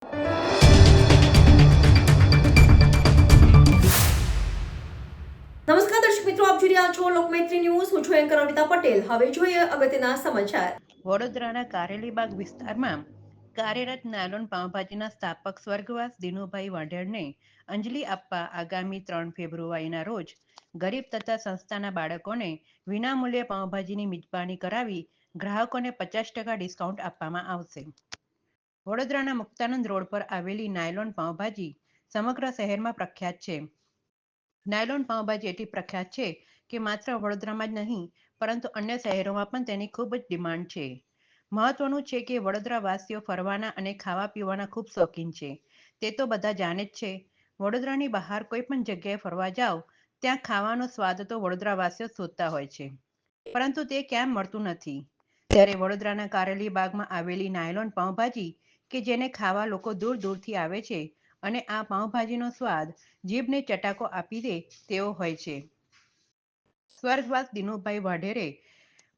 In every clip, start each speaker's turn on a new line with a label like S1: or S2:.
S1: નમસ્કાર દર્શક મિત્રો, આપ જોઈ રહ્યા છો લોકમૈત્રી ન્યૂઝ. હું છું એન્કર અનિતા પટેલ. હવે જોઈએ અગત્યના સમાચાર.
S2: વડોદરાના કારેલીબાગ વિસ્તારમાં કાર્યરત નાયલોન પાઉંભાજીના સ્થાપક સ્વર્ગવાસ દિનુભાઈ વાઢેરને અંજલિ આપવા આગામી 3 ફેબ્રુઆરીના રોજ ગરીબ તથા સંસ્થાના બાળકોને વિનામૂલ્યે પાઉંભાજીની મિજબાની કરાવી ગ્રાહકોને 50% ડિસ્કાઉન્ટ આપવામાં આવશે. વડોદરાના મુક્તાનંદ રોડ પર આવેલી નાયલોન પાઉંભાજી સમગ્ર શહેરમાં પ્રખ્યાત છે. નાયલોન પાઉંભાજી એટલી પ્રખ્યાત છે કે માત્ર વડોદરામાં જ નહીં પરંતુ અન્ય શહેરોમાં પણ તેની ખૂબ જ ડિમાન્ડ છે. મહત્વનું છે કે વડોદરાવાસીઓ ફરવાના અને ખાવા પીવાના ખૂબ શોખીન છે. તે તો બધા જાણે જ છે. વડોદરાની બહાર કોઈ પણ જગ્યાએ ફરવા જાઓ ત્યાં ખાવાનો સ્વાદ તો વડોદરાવાસીઓ શોધતા હોય છે, પરંતુ તે ક્યાં મળતું નથી. ત્યારે વડોદરાના કારેલીબાગમાં આવેલી નાયલોન પાઉંભાજી કે જેને ખાવા લોકો દૂર દૂરથી આવે છે અને આ પાઉંભાજીનો સ્વાદ જીભને ચટાકો આપી દે તેવો હોય છે. સ્વર્ગવાસ દિનુભાઈ વાઢેરે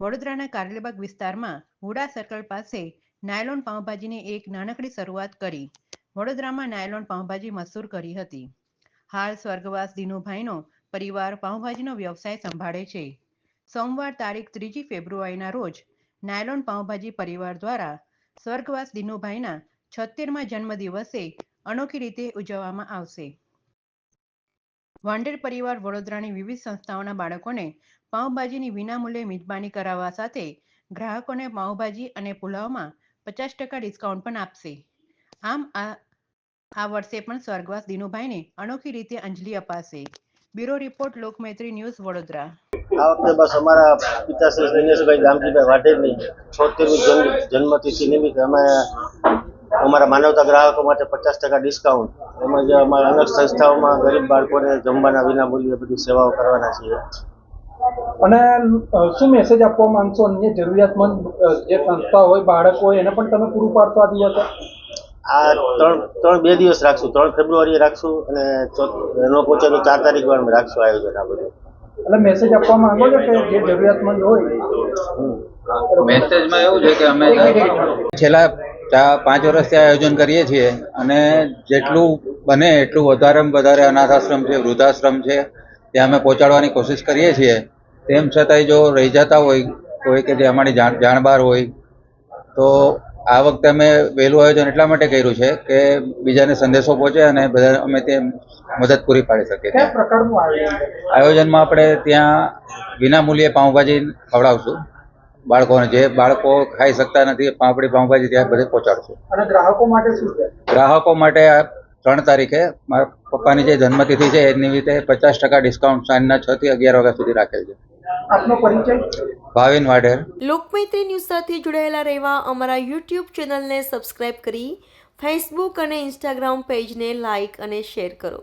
S2: વડોદરાના કારેલીબાગ વિસ્તારમાં વુડા સર્કલ પાસે નાયલોન પાઉંભાજીની એક નાનકડી શરૂઆત કરી વડોદરામાં નાયલોન પાઉંભાજી મશહૂર કરી હતી. હાલ સ્વર્ગવાસ દિનુભાઈનો પરિવાર પાઉંભાજીનો વ્યવસાય સંભાળે છે. સોમવાર તારીખ 3 ફેબ્રુઆરીના રોજ નાયલોન પાઉંભાજી પરિવાર દ્વારા સ્વર્ગવાસ દિનુભાઈના 76મા જન્મદિવસે અનોખી રીતે ઉજવવામાં આવશે. વાંઢેર પરિવાર વડોદરાની વિવિધ સંસ્થાઓના બાળકોને પાઉંભાજીની વિનામૂલ્યે મિજબાની કરાવવા સાથે ગ્રાહકોને પાઉંભાજી અને પુલાવમાં 50% ડિસ્કાઉન્ટ પણ આપશે. આમ આ વર્ષે પણ સ્વર્ગવાસ દિનુભાઈને અનોખી રીતે અંજલિ અપાશે. Bureau report, Lokmaitri news, Vadodara.
S3: આ વખતે બસ અમારા પિતાશ્રી દિનેશભાઈ દામજીભાઈ વાઢેરની 76મી જન્મતિથિ નિમિત્તે અમે અમારા માનવતા ગ્રાહકો માટે 50% ડિસ્કાઉન્ટ, તેમજ અમારા અનેક સંસ્થાઓમાં ગરીબ બાળકોને જમવાના વિનામૂલ્યે બધી સેવાઓ કરવાના છીએ.
S4: અને શું મેસેજ આપવા માંગશો અન્ય જરૂરિયાતમંદ જે સંસ્થા હોય, બાળકો હોય, એને પણ તમે પૂરું પાડશો આ દિવસે?
S3: આ 2 દિવસ રાખશું. 3 ફેબ્રુઆરીએ રાખશું અને એનો પહોંચેલું 4 તારીખ વાર રાખશું આયોજન. આ બધું
S4: એટલે મેસેજ આપવા માંગો છો કે જે જરૂરિયાતમંદ હોય?
S5: મેસેજમાં એવું છે કે અમે છેલ્લા 5 વર્ષથી આયોજન કરીએ છીએ અને જેટલું બને એટલું વધારેમાં વધારે અનાથ આશ્રમ છે, વૃદ્ધાશ્રમ છે, ત્યાં અમે પહોંચાડવાની કોશિશ કરીએ છીએ. તેમ છતાંય જો રહી જતા હોય કે જે અમારી જાણ બહાર હોય તો આ વખતે અમે વહેલું આયોજન એટલા માટે કર્યું છે કે બીજાને સંદેશો પહોંચે અને બધા અમે તે મદદ પૂરી પાડી શકીએ.
S4: કયા પ્રકારનું
S5: આયોજનમાં આપણે ત્યાં વિનામૂલ્યે પાઉંભાજી ખવડાવશું બાળકોને. જે બાળકો ખાઈ શકતા નથી આપણી પાઉંભાજી ત્યાં બધે પહોંચાડશું.
S4: અને ગ્રાહકો માટે શું છે?
S5: ગ્રાહકો માટે 3 તારીખે મારા પપ્પાની જે જન્મતિથિ છે એ નિમિત્તે 50% ડિસ્કાઉન્ટ સાંજના 6 થી 11 વાગ્યા સુધી રાખેલ છે.
S4: આપનો પરિચય?
S5: ભાવિન વાઢેર.
S1: લોકમૈત્રી ન્યૂઝ સાથે જોડાયેલા રહેવા અમારા યુટ્યુબ ચેનલને સબસ્ક્રાઇબ કરી ફેસબુક અને ઇન્સ્ટાગ્રામ પેજને લાઇક અને શેર કરો.